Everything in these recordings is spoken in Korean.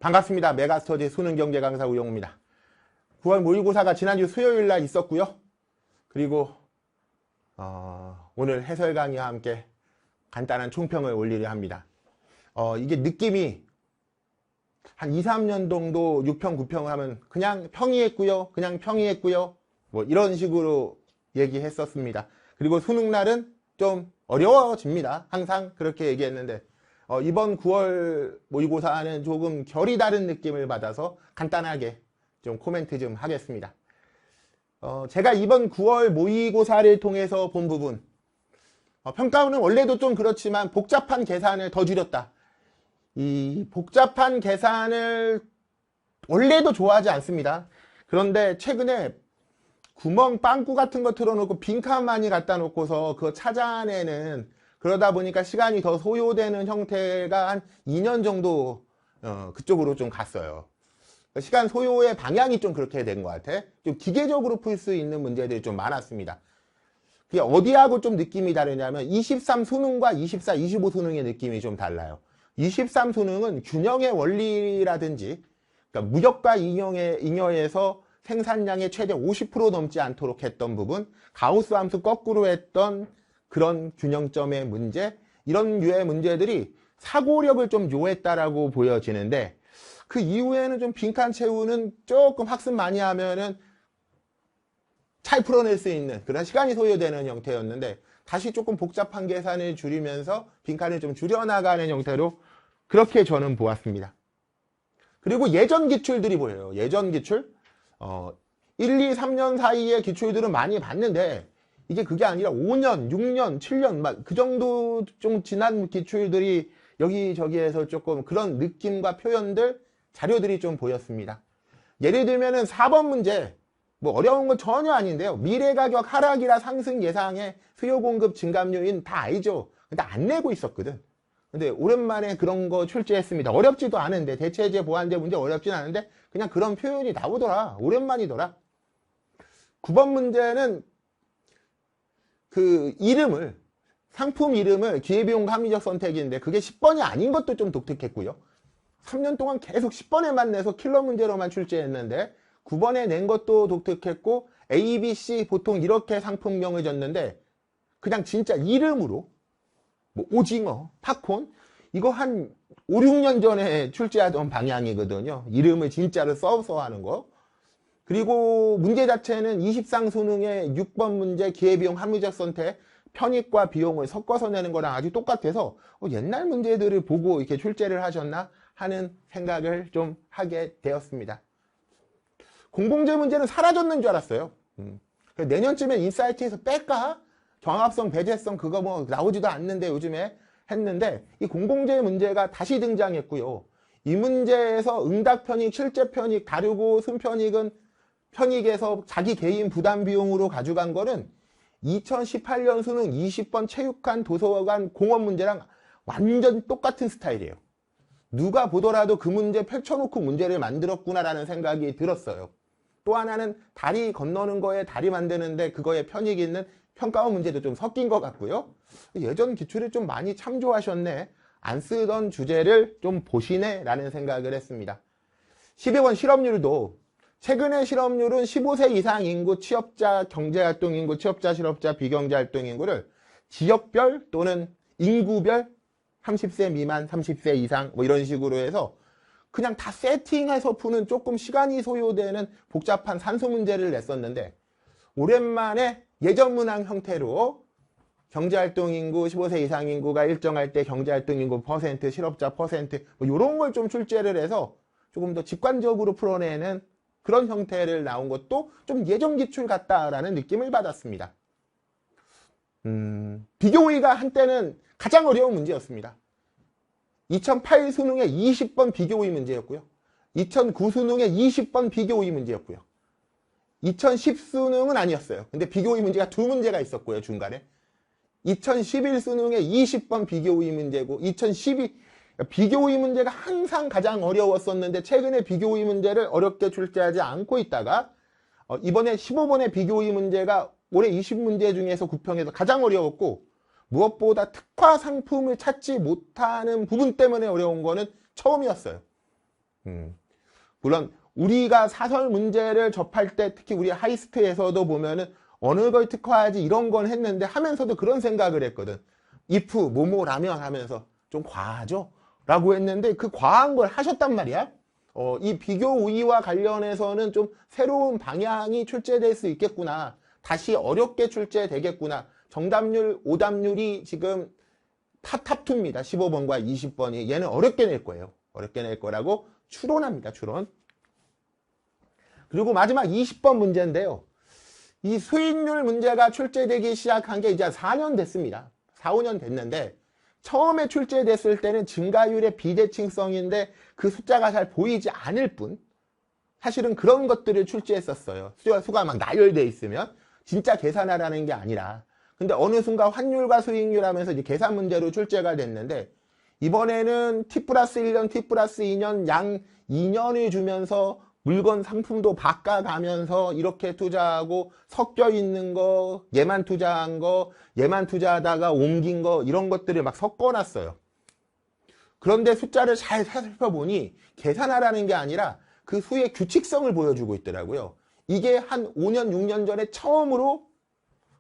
반갑습니다. 메가스터디 수능경제 강사 우영우입니다. 9월 모의고사가 지난주 수요일 날 있었고요. 그리고 오늘 해설 강의와 함께 간단한 총평을 올리려 합니다. 이게 느낌이 한 2, 3년 정도 6평, 9평을 하면 그냥 평이했고요. 그냥 평이했고요. 뭐 이런 식으로 얘기했었습니다. 그리고 수능날은 좀 어려워집니다. 항상 그렇게 얘기했는데 이번 9월 모의고사는 조금 결이 다른 느낌을 받아서 간단하게 좀 코멘트 좀 하겠습니다. 제가 이번 9월 모의고사를 통해서 본 부분, 평가원은 원래도 좀 그렇지만 복잡한 계산을 더 줄였다. 이 복잡한 계산을 원래도 좋아하지 않습니다. 그런데 최근에 구멍 빵꾸 같은 거 틀어놓고 빈칸 많이 갖다 놓고서 그거 찾아내는, 그러다 보니까 시간이 더 소요되는 형태가 한 2년 정도 그쪽으로 좀 갔어요. 시간 소요의 방향이 좀 그렇게 된 것 같아. 좀 기계적으로 풀 수 있는 문제들이 좀 많았습니다. 그게 어디하고 좀 느낌이 다르냐면 23 수능과 24, 25 수능의 느낌이 좀 달라요. 23 수능은 균형의 원리라든지, 그러니까 무역과 잉여에서 생산량의 최대 50% 넘지 않도록 했던 부분, 가우스 함수 거꾸로 했던 그런 균형점의 문제, 이런 류의 문제들이 사고력을 좀 요했다라고 보여지는데, 그 이후에는 좀 빈칸 채우는 조금 학습 많이 하면은 잘 풀어낼 수 있는 그런 시간이 소요되는 형태였는데, 다시 조금 복잡한 계산을 줄이면서 빈칸을 좀 줄여나가는 형태로 그렇게 저는 보았습니다. 그리고 예전 기출들이 보여요. 예전 기출. 1, 2, 3년 사이의 기출들은 많이 봤는데, 이게 그게 아니라 5년, 6년, 7년 막 그 정도 좀 지난 기출들이 여기저기에서 조금 그런 느낌과 표현들, 자료들이 좀 보였습니다. 예를 들면은 4번 문제, 뭐 어려운 건 전혀 아닌데요. 미래가격 하락이라 상승 예상의 수요 공급 증감 요인 다 알죠. 근데 안 내고 있었거든. 근데 오랜만에 그런 거 출제했습니다. 어렵지도 않은데, 대체제 보완제 문제 어렵진 않은데 그냥 그런 표현이 나오더라. 오랜만이더라. 9번 문제는 그 이름을, 상품 이름을 기회비용 합리적 선택인데 그게 10번이 아닌 것도 좀 독특했고요. 3년 동안 계속 10번에만 내서 킬러 문제로만 출제했는데 9번에 낸 것도 독특했고, A, B, C 보통 이렇게 상품명을 줬는데 그냥 진짜 이름으로 뭐 오징어, 팝콘, 이거 한 5, 6년 전에 출제하던 방향이거든요. 이름을 진짜로 써서 하는 거. 그리고 문제 자체는 23 수능의 6번 문제 기회비용 합리적 선택, 편익과 비용을 섞어서 내는 거랑 아주 똑같아서 옛날 문제들을 보고 이렇게 출제를 하셨나 하는 생각을 좀 하게 되었습니다. 공공재 문제는 사라졌는 줄 알았어요. 내년쯤엔 인사이트에서 뺄까? 정합성, 배제성 그거 뭐 나오지도 않는데 요즘에 했는데, 이 공공재 문제가 다시 등장했고요. 이 문제에서 응답 편익, 실제 편익 다르고, 순편익은 편익에서 자기 개인 부담 비용으로 가져간 거는 2018년 수능 20번 체육관, 도서관, 공원 문제랑 완전 똑같은 스타일이에요. 누가 보더라도 그 문제 펼쳐놓고 문제를 만들었구나라는 생각이 들었어요. 또 하나는 다리 건너는 거에 다리 만드는데 그거에 편익이 있는 평가원 문제도 좀 섞인 것 같고요. 예전 기출을 좀 많이 참조하셨네, 안 쓰던 주제를 좀 보시네 라는 생각을 했습니다. 12번 실업률도, 최근의 실업률은 15세 이상 인구, 취업자, 경제활동 인구, 취업자, 실업자, 비경제활동 인구를 지역별 또는 인구별 30세 미만, 30세 이상 뭐 이런 식으로 해서 그냥 다 세팅해서 푸는 조금 시간이 소요되는 복잡한 산수 문제를 냈었는데, 오랜만에 예전 문항 형태로 경제활동 인구, 15세 이상 인구가 일정할 때 경제활동 인구 퍼센트, 실업자 퍼센트 뭐 이런 걸 좀 출제를 해서 조금 더 직관적으로 풀어내는 그런 형태를 나온 것도 좀 예전 기출 같다라는 느낌을 받았습니다. 비교의가 한때는 가장 어려운 문제였습니다. 2008 수능의 20번 비교의 문제였고요. 2009 수능의 20번 비교의 문제였고요. 2010 수능은 아니었어요. 근데 비교의 문제가 두 문제가 있었고요, 중간에. 2011 수능의 20번 비교의 문제고, 2012 비교의 문제가 항상 가장 어려웠었는데 최근에 비교의 문제를 어렵게 출제하지 않고 있다가 이번에 15번의 비교의 문제가 올해 20문제 중에서 9평에서 가장 어려웠고, 무엇보다 특화 상품을 찾지 못하는 부분 때문에 어려운 거는 처음이었어요. 물론 우리가 사설 문제를 접할 때 특히 우리 하이스트에서도 보면은 어느 걸 특화하지 이런 건 했는데 하면서도 그런 생각을 했거든. if 뭐뭐라면 하면서 좀 과하죠? 라고 했는데 그 과한 걸 하셨단 말이야. 이 비교 우위와 관련해서는 좀 새로운 방향이 출제될 수 있겠구나. 다시 어렵게 출제되겠구나. 정답률, 오답률이 지금 탑2입니다. 15번과 20번이. 얘는 어렵게 낼 거예요. 어렵게 낼 거라고 추론합니다. 추론. 그리고 마지막 20번 문제인데요. 이 수익률 문제가 출제되기 시작한 게 이제 4년 됐습니다. 4, 5년 됐는데 처음에 출제됐을 때는 증가율의 비대칭성인데 그 숫자가 잘 보이지 않을 뿐 사실은 그런 것들을 출제했었어요. 수가 막 나열되어 있으면 진짜 계산하라는 게 아니라 근데 어느 순간 환율과 수익률 하면서 이제 계산 문제로 출제가 됐는데 이번에는 T 플러스 1년, T 플러스 2년 양 2년을 주면서 물건 상품도 바꿔가면서 이렇게 투자하고 섞여 있는 거, 얘만 투자한 거, 얘만 투자하다가 옮긴 거 이런 것들을 막 섞어놨어요. 그런데 숫자를 잘 살펴보니 계산하라는 게 아니라 그 수의 규칙성을 보여주고 있더라고요. 이게 한 5년, 6년 전에 처음으로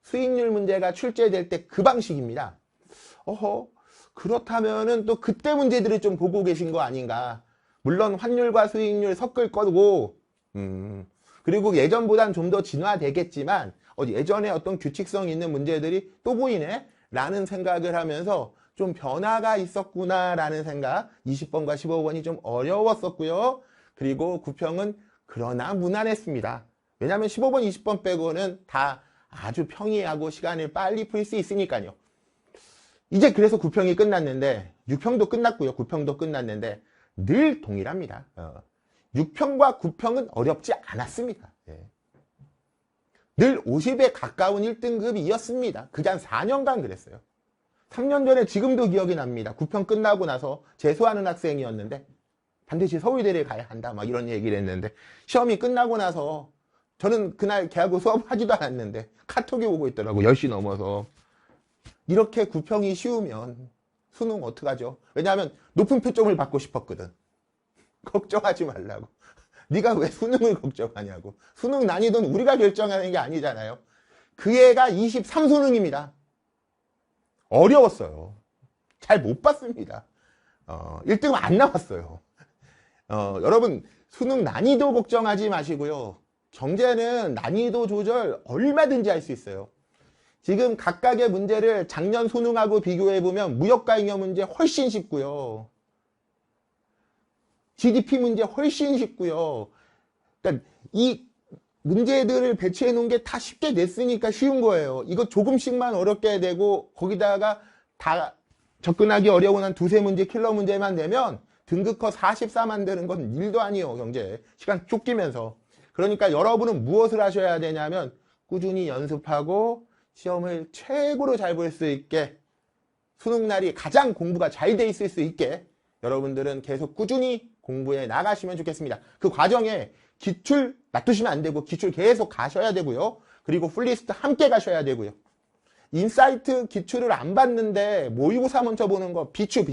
수익률 문제가 출제될 때 그 방식입니다. 그렇다면은 또 그때 문제들을 좀 보고 계신 거 아닌가. 물론 환율과 수익률 섞을 거고 그리고 예전보단 좀 더 진화되겠지만 예전에 어떤 규칙성 있는 문제들이 또 보이네 라는 생각을 하면서 좀 변화가 있었구나 라는 생각. 20번과 15번이 좀 어려웠었고요. 그리고 구평은 그러나 무난했습니다. 왜냐하면 15번, 20번 빼고는 다 아주 평이하고 시간을 빨리 풀 수 있으니까요. 이제 그래서 구평이 끝났는데 6평도 끝났고요. 9평도 끝났는데 늘 동일합니다. 6평과 9평은 어렵지 않았습니다. 늘 50에 가까운 1등급이었습니다. 그게 한 4년간 그랬어요. 3년 전에 지금도 기억이 납니다. 9평 끝나고 나서 재수하는 학생이었는데 반드시 서울대를 가야 한다 막 이런 얘기를 했는데 시험이 끝나고 나서 저는 그날 개하고 수업하지도 않았는데 카톡이 오고 있더라고. 10시 넘어서. 이렇게 9평이 쉬우면 수능 어떡하죠? 왜냐하면 높은 표점을 받고 싶었거든. 걱정하지 말라고. 네가 왜 수능을 걱정하냐고. 수능 난이도는 우리가 결정하는 게 아니잖아요. 그 애가 23수능입니다. 어려웠어요. 잘 못 봤습니다. 1등은 안 나왔어요. 여러분 수능 난이도 걱정하지 마시고요. 경제는 난이도 조절 얼마든지 할 수 있어요. 지금 각각의 문제를 작년 수능하고 비교해보면 무역과 잉여 문제 훨씬 쉽고요. GDP 문제 훨씬 쉽고요. 그러니까 이 문제들을 배치해 놓은 게 다 쉽게 냈으니까 쉬운 거예요. 이거 조금씩만 어렵게 되고 거기다가 다 접근하기 어려운 한 두세 문제 킬러 문제만 내면 등급커 44 만드는 건 일도 아니에요. 경제 시간 쫓기면서. 그러니까 여러분은 무엇을 하셔야 되냐면 꾸준히 연습하고 시험을 최고로 잘 볼 수 있게 수능날이 가장 공부가 잘 돼 있을 수 있게 여러분들은 계속 꾸준히 공부해 나가시면 좋겠습니다. 그 과정에 기출 놔두시면 안 되고 기출 계속 가셔야 되고요. 그리고 풀리스트 함께 가셔야 되고요. 인사이트 기출을 안 봤는데 모의고사 먼저 보는 거 비추.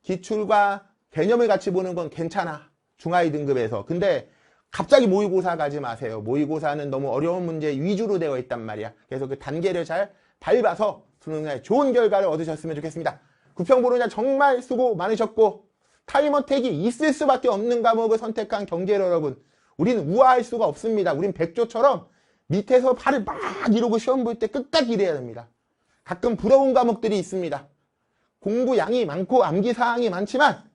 기출과 개념을 같이 보는 건 괜찮아. 중하위 등급에서. 근데 갑자기 모의고사 가지 마세요. 모의고사는 너무 어려운 문제 위주로 되어 있단 말이야. 그래서 그 단계를 잘 밟아서 수능에 좋은 결과를 얻으셨으면 좋겠습니다. 구평 보느냐 정말 수고 많으셨고 타임어택이 있을 수밖에 없는 과목을 선택한 경제를 여러분, 우리는 우아할 수가 없습니다. 우린 백조처럼 밑에서 발을 막 이러고 시험 볼 때 끝까지 일해야 됩니다. 가끔 부러운 과목들이 있습니다. 공부 양이 많고 암기 사항이 많지만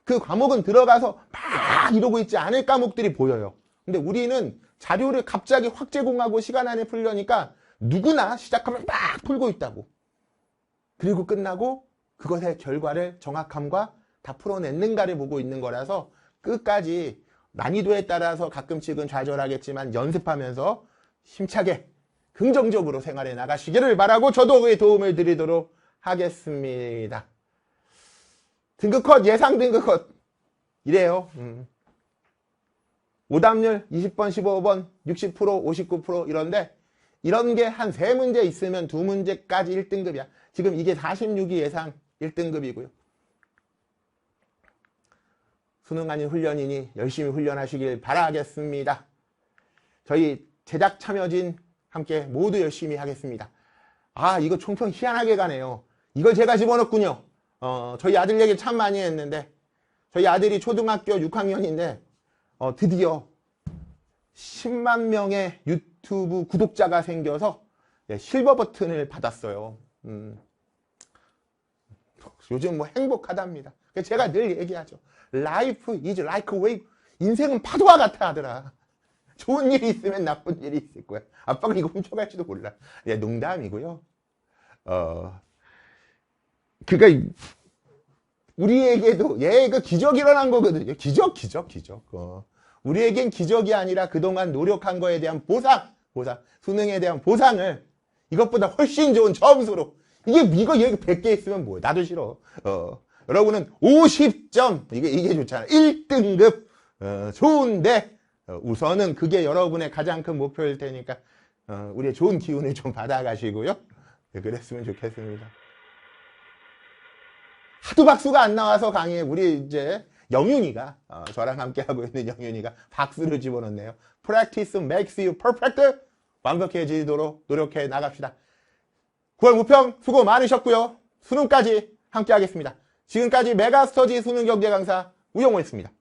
그 과목은 들어가서 막 이러고 있지 않을 과목들이 보여요. 근데 우리는 자료를 갑자기 확 제공하고 시간 안에 풀려니까 누구나 시작하면 막 풀고 있다고. 그리고 끝나고 그것의 결과를 정확함과 다 풀어냈는가를 보고 있는 거라서 끝까지 난이도에 따라서 가끔씩은 좌절하겠지만 연습하면서 힘차게 긍정적으로 생활해 나가시기를 바라고 저도 그의 도움을 드리도록 하겠습니다. 등급컷, 예상 등급컷 이래요. 오답률 20번, 15번, 60%, 59% 이런데 이런 게 한 3문제 있으면 2문제까지 1등급이야. 지금 이게 46이 예상 1등급이고요. 수능 아닌 훈련이니 열심히 훈련하시길 바라겠습니다. 저희 제작 참여진 함께 모두 열심히 하겠습니다. 아, 이거 총평 희한하게 가네요. 이걸 제가 집어넣었군요. 저희 아들 얘기 참 많이 했는데, 저희 아들이 초등학교 6학년인데, 드디어 10만 명의 유튜브 구독자가 생겨서 실버 버튼을 받았어요. 요즘 뭐 행복하답니다. 제가 늘 얘기하죠. Life is like a wave. 인생은 파도와 같아 하더라. 좋은 일이 있으면 나쁜 일이 있을 거야. 아빠가 이거 훔쳐갈지도 몰라. 예, 농담이고요. 그러니까 우리에게도 얘가 기적 일어난 거거든요. 기적. 우리에겐 기적이 아니라 그동안 노력한 거에 대한 보상, 수능에 대한 보상을 이것보다 훨씬 좋은 점수로, 이거 여기 100개 있으면 뭐야. 나도 싫어. 여러분은 50점, 이게 좋잖아. 1등급, 좋은데, 우선은 그게 여러분의 가장 큰 목표일 테니까, 우리의 좋은 기운을 좀 받아가시고요. 그랬으면 좋겠습니다. 하도 박수가 안 나와서 강의에 우리 이제 영윤이가, 저랑 함께 하고 있는 영윤이가 박수를 집어넣네요. Practice makes you perfect. 완벽해지도록 노력해 나갑시다. 9월 무평 수고 많으셨고요. 수능까지 함께 하겠습니다. 지금까지 메가스터디 수능 경제 강사 우영호였습니다.